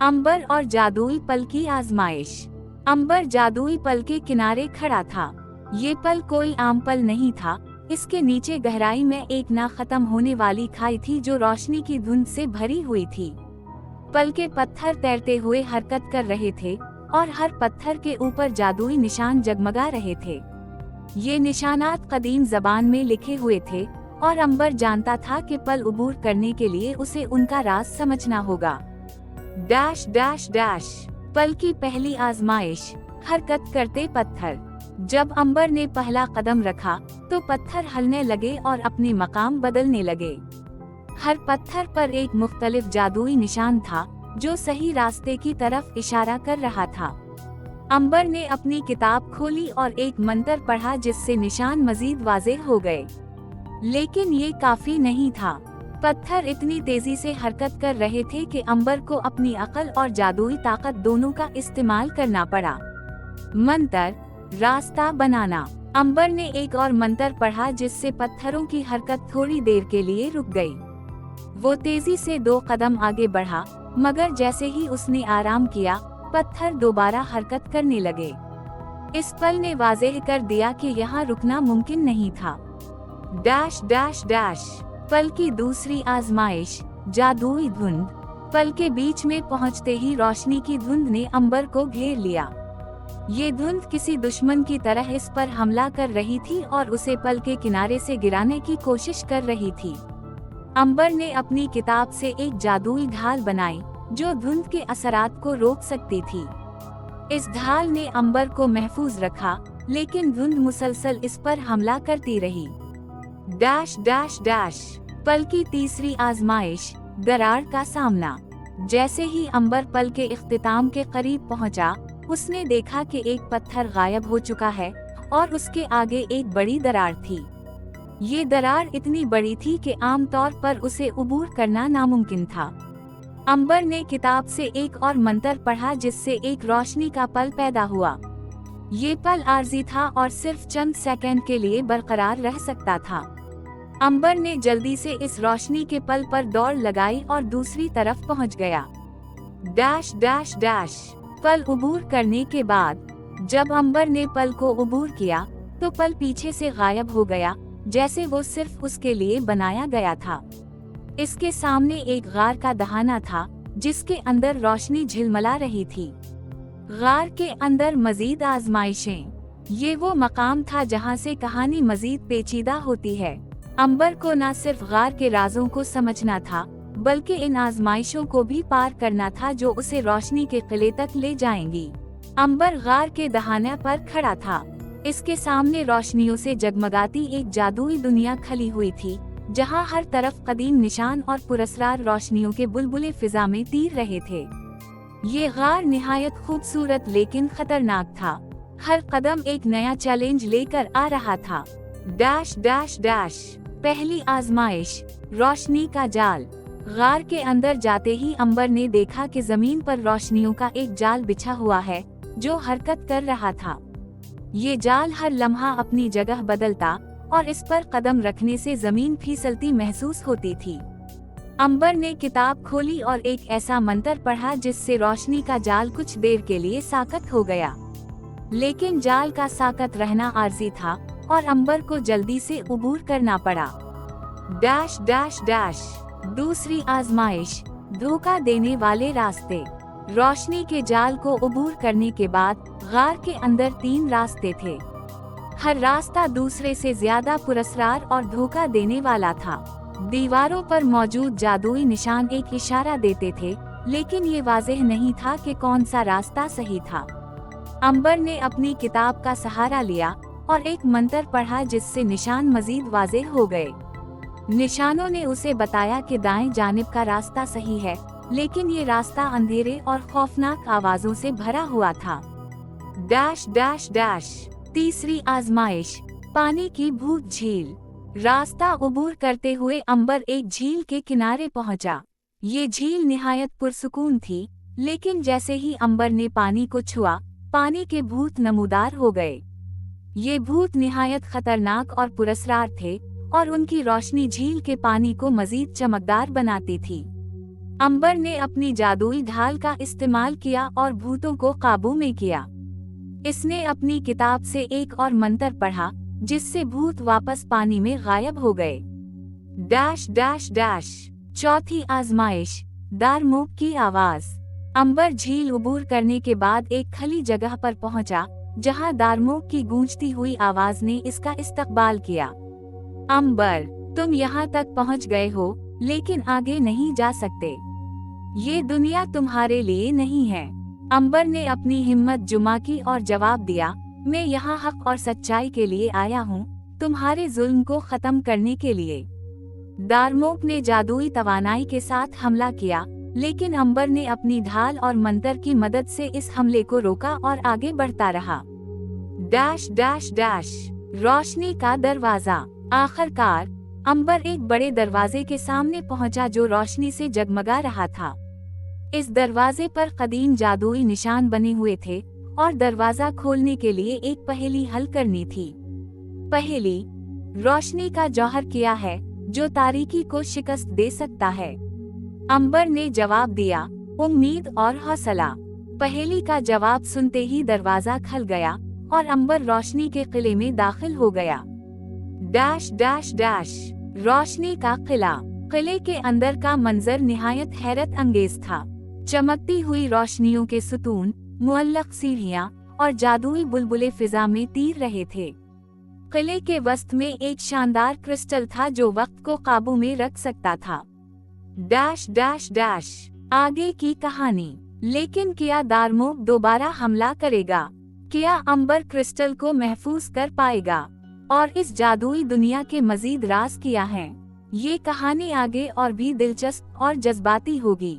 अंबर और जादुई पल की आजमाइश। अंबर जादुई पल के किनारे खड़ा था। ये पल कोई आम पल नहीं था। इसके नीचे गहराई में एक ना खत्म होने वाली खाई थी जो रोशनी की धुंध से भरी हुई थी। पल के पत्थर तैरते हुए हरकत कर रहे थे और हर पत्थर के ऊपर जादुई निशान जगमगा रहे थे। ये निशानात कदीम जबान में लिखे हुए थे और अंबर जानता था कि पल उबूर करने के लिए उसे उनका राज समझना होगा। Dash dash dash. पल की पहली आजमाइश। हरकत करते पत्थर। जब अंबर ने पहला कदम रखा तो पत्थर हिलने लगे और अपने मकाम बदलने लगे। हर पत्थर पर एक मुख्तलिफ जादुई निशान था जो सही रास्ते की तरफ इशारा कर रहा था। अंबर ने अपनी किताब खोली और एक मंत्र पढ़ा जिससे निशान मजीद वाज़ेह हो गए। लेकिन ये काफी नहीं था। पत्थर इतनी तेजी से हरकत कर रहे थे कि अंबर को अपनी अकल और जादुई ताकत दोनों का इस्तेमाल करना पड़ा। मंत्र, रास्ता बनाना। अंबर ने एक और मंत्र पढ़ा जिससे पत्थरों की हरकत थोड़ी देर के लिए रुक गई। वो तेजी से 2 कदम आगे बढ़ा, मगर जैसे ही उसने आराम किया, पत्थर दोबारा हरकत करने लगे। इस पल ने वाज़ेह कर दिया कि यहाँ रुकना मुमकिन नहीं था। Dash dash dash. पल की दूसरी आजमाइश। जादुई धुंध। पल के बीच में पहुँचते ही रोशनी की धुंध ने अंबर को घेर लिया। ये धुंध किसी दुश्मन की तरह इस पर हमला कर रही थी और उसे पल के किनारे से गिराने की कोशिश कर रही थी। अंबर ने अपनी किताब से एक जादुई ढाल बनाई जो धुंध के असरात को रोक सकती थी। इस ढाल ने अंबर को महफूज रखा, लेकिन धुंध मुसलसल इस पर हमला करती रही। Dash dash dash. पल की तीसरी आजमाइश। दरार का सामना। जैसे ही अंबर पल के इख्तिताम के करीब पहुंचा, उसने देखा कि एक पत्थर गायब हो चुका है और उसके आगे एक बड़ी दरार थी। ये दरार इतनी बड़ी थी कि आमतौर पर उसे उबूर करना नामुमकिन था। अंबर ने किताब से एक और मंत्र पढ़ा जिससे एक रोशनी का पल पैदा हुआ। ये पल आर्जी था और सिर्फ चंद सेकंड के लिए बरकरार रह सकता था। अंबर ने जल्दी से इस रोशनी के पल पर दौड़ लगाई और दूसरी तरफ पहुंच गया। Dash dash dash. पल उबूर करने के बाद जब अंबर ने पल को उबूर किया तो पल पीछे से गायब हो गया, जैसे वो सिर्फ उसके लिए बनाया गया था। इसके सामने एक गार का दहाना था जिसके अंदर रोशनी झिलमिला रही थी। गार के अंदर मजीद आजमाइशें। ये वो मकाम था जहाँ से कहानी मजीद पेचीदा होती है। अंबर को न सिर्फ गार के राजों को समझना था, बल्कि इन आजमाइशों को भी पार करना था जो उसे रोशनी के किले तक ले जाएंगी। अंबर गार के दहाने पर खड़ा था। इसके सामने रोशनियों से जगमगाती एक जादुई दुनिया खली हुई थी, जहां हर तरफ कदीम निशान और पुरस्कार रोशनियों के बुलबुले फिजा में तीर रहे थे। ये गार निहायत खूबसूरत लेकिन खतरनाक था। हर कदम एक नया चैलेंज लेकर आ रहा था। Dash dash dash. पहली आजमाइश। रोशनी का जाल। गार के अंदर जाते ही अंबर ने देखा कि जमीन पर रोशनियों का एक जाल बिछा हुआ है जो हरकत कर रहा था। ये जाल हर लम्हा अपनी जगह बदलता और इस पर कदम रखने से जमीन फिसलती महसूस होती थी। अंबर ने किताब खोली और एक ऐसा मंत्र पढ़ा जिससे रोशनी का जाल कुछ देर के लिए साकत हो गया। लेकिन जाल का साकत रहना आर्जी था और अंबर को जल्दी से उबूर करना पड़ा। Dash dash dash. दूसरी आजमाइश। धोखा देने वाले रास्ते। रोशनी के जाल को उबूर करने के बाद गार के अंदर 3 रास्ते थे। हर रास्ता दूसरे से ज्यादा पुरस्कार और धोखा देने वाला था। दीवारों पर मौजूद जादुई निशान एक इशारा देते थे, लेकिन ये वाज़ेह नहीं था कि कौन सा रास्ता सही था। अंबर ने अपनी किताब का सहारा लिया और एक मंत्र पढ़ा जिससे निशान मजीद वाज़ेह हो गए। निशानों ने उसे बताया कि दाएं जानिब का रास्ता सही है, लेकिन ये रास्ता अंधेरे और खौफनाक आवाजों से भरा हुआ था। Dash dash dash. तीसरी आजमाइश। पानी की भूत झील। रास्ता उबूर करते हुए अंबर एक झील के किनारे पहुंचा। ये झील निहायत पुरसुकून थी, लेकिन जैसे ही अंबर ने पानी को छुआ, पानी के भूत नमूदार हो गए। ये भूत निहायत खतरनाक और पुरस्कार थे और उनकी रोशनी झील के पानी को मजीद चमकदार बनाती थी। अंबर ने अपनी जादुई ढाल का इस्तेमाल किया और भूतों को काबू में किया। इसने अपनी किताब से एक और मंत्र पढ़ा, जिससे भूत वापस पानी में गायब हो गए। Dash dash dash. चौथी आजमाइश, दारमूक की आवाज। अंबर झील उबूर करने के बाद एक खली जगह पर पहुंचा, जहां दारमूक की गूंजती हुई आवाज ने इसका इस्तकबाल किया। अंबर, तुम यहाँ तक पहुँच गए हो, लेकिन आगे नहीं जा सकते। ये दुनिया तुम्हारे लिए नहीं है। अंबर ने अपनी हिम्मत जुमा की और जवाब दिया, मैं यहाँ हक और सच्चाई के लिए आया हूँ, तुम्हारे जुल्म को खत्म करने के लिए। दारमूक ने जादुई तवानाई के साथ हमला किया, लेकिन अंबर ने अपनी ढाल और मंत्र की मदद से इस हमले को रोका और आगे बढ़ता रहा। Dash dash dash. रोशनी का दरवाजा। आखिरकार अंबर एक बड़े दरवाजे के सामने पहुंचा जो रोशनी से जगमगा रहा था। इस दरवाजे पर कदीम जादुई निशान बने हुए थे और दरवाजा खोलने के लिए एक पहेली हल करनी थी। पहेली, रोशनी का जौहर क्या है जो तारीकी को शिकस्त दे सकता है? अंबर ने जवाब दिया, उम्मीद और हौसला। पहेली का जवाब सुनते ही दरवाजा खुल गया और अंबर रोशनी के किले में दाखिल हो गया। Dash dash dash. रोशनी का किला। किले के अंदर का मंजर निहायत हैरत अंगेज था। चमकती हुई रोशनियों के सुतून, मुअल्लक सीढ़ियां और जादुई बुलबुले फिजा में तीर रहे थे। किले के वस्त में एक शानदार क्रिस्टल था जो वक्त को काबू में रख सकता था। Dash dash dash. आगे की कहानी। लेकिन क्या दारमूक दोबारा हमला करेगा? क्या अंबर क्रिस्टल को महफूज कर पाएगा? और इस जादुई दुनिया के मजीद राज क्या हैं? ये कहानी आगे और भी दिलचस्प और जज्बाती होगी।